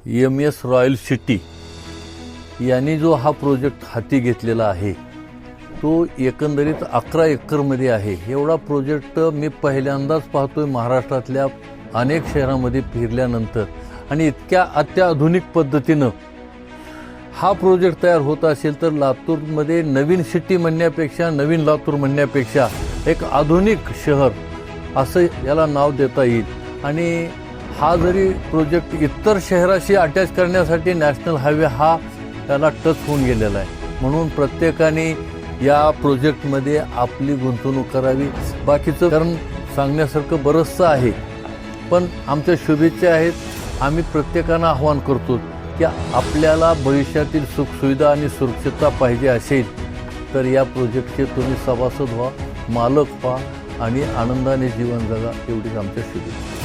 MS royal city यांनी जो हा प्रोजेक्ट हाती घेतलेला आहे तो एकंदरीत 11 एकरमध्ये आहे। एवढा प्रोजेक्ट मी पहिल्यांदाच पाहतोय महाराष्ट्रातल्या अनेक शहरांमध्ये फिरल्यानंतर, आणि इतक्या अत्याधुनिक पद्धतीनं हा प्रोजेक्ट तयार होत असेल तर लातूरमध्ये नवीन सिटी म्हणण्यापेक्षा, नवीन लातूर म्हणण्यापेक्षा एक आधुनिक शहर असं याला नाव देता येईल। आणि हा जरी प्रोजेक्ट इतर शहराशी अटॅच करण्यासाठी नॅशनल हायवे हा त्याला टच होऊन गेलेला आहे, म्हणून प्रत्येकाने या प्रोजेक्टमध्ये आपली गुंतवणूक करावी। बाकीचं कारण सांगण्यासारखं बरंचसं आहे, पण आमच्या शुभेच्छा आहेत। आम्ही प्रत्येकांना आवाहन करतो की आपल्याला भविष्यातील सुखसुविधा आणि सुरक्षितता पाहिजे असेल तर या प्रोजेक्टचे तुम्ही सभासद व्हा, मालक व्हा आणि आनंदाने जीवन जगा, एवढीच आमच्या शुभेच्छा।